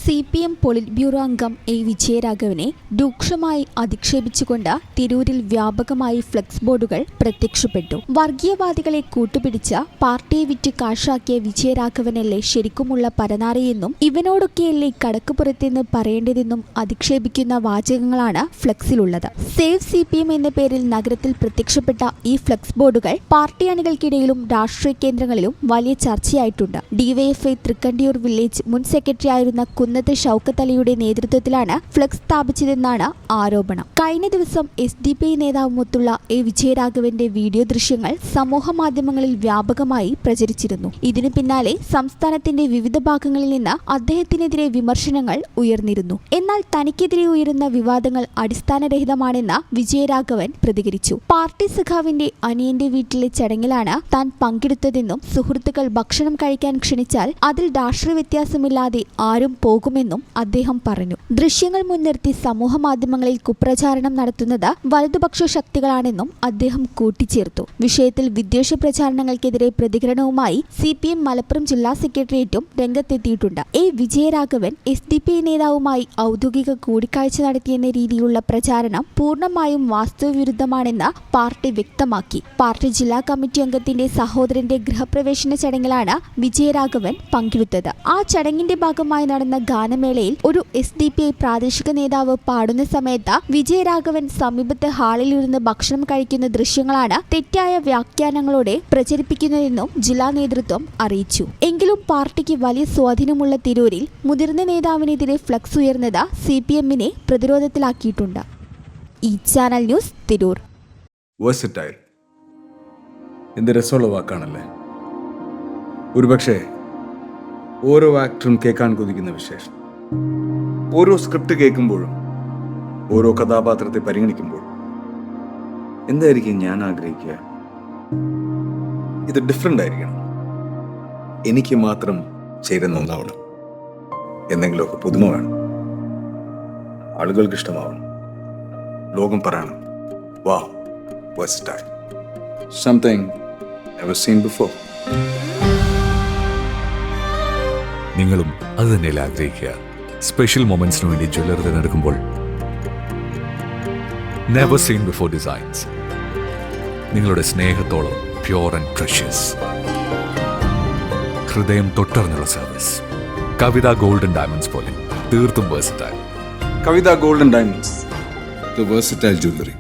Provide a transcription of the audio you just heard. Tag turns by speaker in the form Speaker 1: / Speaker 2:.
Speaker 1: CPM polit bureau അംഗം A വിജയരാഘവനെ രൂക്ഷമായി അധിക്ഷേപിച്ചുകൊണ്ട് തിരൂരിൽ വ്യാപകമായി ഫ്ലെക്സ് ബോർഡുകൾ പ്രത്യക്ഷപ്പെട്ടു. വർഗീയവാദികളെ കൂട്ടുപിടിച്ച് പാർട്ടിയെ വിറ്റ് കാശാക്കിയ വിജയരാഘവനല്ലേ ശരിക്കുമുള്ള പരനാറിയെന്നും ഇവനോടൊക്കെയല്ലേ കടക്കുപുറത്തെന്ന് പറയേണ്ടതെന്നും അധിക്ഷേപിക്കുന്ന വാചകങ്ങളാണ് ഫ്ലെക്സിലുള്ളത്. സേവ് CPM എന്ന പേരിൽ നഗരത്തിൽ പ്രത്യക്ഷപ്പെട്ട ഈ ഫ്ലെക്സ് ബോർഡുകൾ പാർട്ടി അണികൾക്കിടയിലും രാഷ്ട്രീയ കേന്ദ്രങ്ങളിലും വലിയ ചർച്ചയായിട്ടുണ്ട്. DYFI തൃക്കണ്ടിയൂർ വില്ലേജ് മുൻ സെക്രട്ടറി ആയിരുന്ന കുന്നത്ത് ഷൗക്കത്ത് അലിയുടെ നേതൃത്വത്തിലാണ് ഫ്ലെക്സ് സ്ഥാപിച്ചതെന്നാണ് ആരോപണം. കഴിഞ്ഞ ദിവസം SDPI നേതാവുമൊത്തുള്ള എ വിജയരാഘവന്റെ വീഡിയോ ദൃശ്യങ്ങൾ സമൂഹമാധ്യമങ്ങളിൽ വ്യാപകമായി പ്രചരിച്ചിരുന്നു. ഇതിനു പിന്നാലെ സംസ്ഥാനത്തിന്റെ വിവിധ ഭാഗങ്ങളിൽ നിന്ന് അദ്ദേഹത്തിനെതിരെ വിമർശനങ്ങൾ ഉയർന്നിരുന്നു. എന്നാൽ തനിക്കെതിരെ ഉയരുന്ന വിവാദങ്ങൾ അടിസ്ഥാനരഹിതമാണെന്ന് വിജയരാഘവൻ പ്രതികരിച്ചു. പാർട്ടി സഖാവിന്റെ അനിയന്റെ വീട്ടിലെ ചടങ്ങിലാണ് താൻ പങ്കെടുത്തതെന്നും സുഹൃത്തുക്കൾ ഭക്ഷണം കഴിക്കാൻ ക്ഷണിച്ചാൽ അതിൽ രാഷ്ട്രീയ വ്യത്യാസമില്ലാതെ ആരും പോകുമെന്നും അദ്ദേഹം പറഞ്ഞു. ദൃശ്യങ്ങൾ മുൻനിർത്തി സമൂഹമാധ്യമങ്ങളിൽ കുപ്രചാരണം നടത്തുന്നത് വലതുപക്ഷ ശക്തികളാണെന്നും അദ്ദേഹം കൂട്ടിച്ചേർത്തു. വിഷയത്തിൽ വിദ്വേഷ പ്രചാരണങ്ങൾക്കെതിരെ പ്രതികരണവുമായി CPM മലപ്പുറം ജില്ലാ സെക്രട്ടേറിയറ്റും രംഗത്തെത്തിയിട്ടുണ്ട്. എ വിജയരാഘവൻ SDPI നേതാവുമായി ഔദ്യോഗിക കൂടിക്കാഴ്ച നടത്തിയെന്ന രീതിയിലുള്ള പ്രചാരണം പൂർണ്ണമായും വാസ്തവവിരുദ്ധമാണെന്ന് പാർട്ടി വ്യക്തമാക്കി. പാർട്ടി ജില്ലാ കമ്മിറ്റി അംഗത്തിന്റെ സഹോദരന്റെ ഗൃഹപ്രവേശന ചടങ്ങിലാണ് വിജയരാഘവൻ പങ്കെടുത്തത്. ആ ചടങ്ങിന്റെ ഭാഗമായി നടന്ന ഗാനമേളയിൽ ഒരു SDPI പ്രാദേശിക നേതാവ് പാടുന്ന സമയത്ത് വിജയരാഘവൻ സമീപത്തെ ഹാളിലിരുന്ന് ഭക്ഷണം കഴിക്കുന്ന ദൃശ്യങ്ങളാണ് തെറ്റായ വ്യാഖ്യാനങ്ങളോടെ പ്രചരിപ്പിക്കുന്നതെന്നും ജില്ലാ നേതൃത്വം അറിയിച്ചു. എങ്കിലും പാർട്ടിക്ക് വലിയ സ്വാധീനമുള്ള തിരൂരിൽ മുതിർന്ന നേതാവിനെതിരെ ഫ്ലക്സ് ഉയർന്നത് CPMനെ പ്രതിരോധത്തിലാക്കിയിട്ടുണ്ട്. ഈ ചാനൽ ന്യൂസ് തിരൂർ.
Speaker 2: വേഴ്സറ്റൈൽ എന്ത് രസമുള്ള വാക്കാണല്ലേ. ഒരുപക്ഷെ ഓരോ ആക്ടറും കേൾക്കാൻ കൊതിക്കുന്ന വിശേഷം. ഓരോ സ്ക്രിപ്റ്റ് കേൾക്കുമ്പോഴും ഓരോ കഥാപാത്രത്തെ പരിഗണിക്കുമ്പോഴും എന്തായിരിക്കും ഞാൻ ആഗ്രഹിക്കുക? ഇത് ഡിഫറെൻ്റ് ആയിരിക്കണം, എനിക്ക് മാത്രം ചേരുന്ന ഒന്നാവണം, എന്തെങ്കിലുമൊക്കെ പുതുമ വേണം, ആളുകൾക്ക് ഇഷ്ടമാവണം, ലോകം പറയണം വാ versatile, something never seen before.
Speaker 3: നിങ്ങളും അത് തന്നെയല്ലേ ആഗ്രഹിക്കുക? സ്പെഷ്യൽ മൊമെന്റ്സിന് വേണ്ടി ജ്വല്ലറി തിരഞ്ഞെടുക്കുമ്പോൾ നെവർ സീൻ ബിഫോർ ഡിസൈൻസ്, നിങ്ങളുടെ സ്നേഹത്തോളം പ്യോർ ആൻഡ് പ്രഷ്യസ്, ഹൃദയം തൊട്ടറിഞ്ഞുള്ള സർവീസ്. കവിത ഗോൾഡൻ ഡയമണ്ട്സ് പോലെ തീർത്തും versatile.
Speaker 2: Kavitha golden diamonds, the versatile jewelry.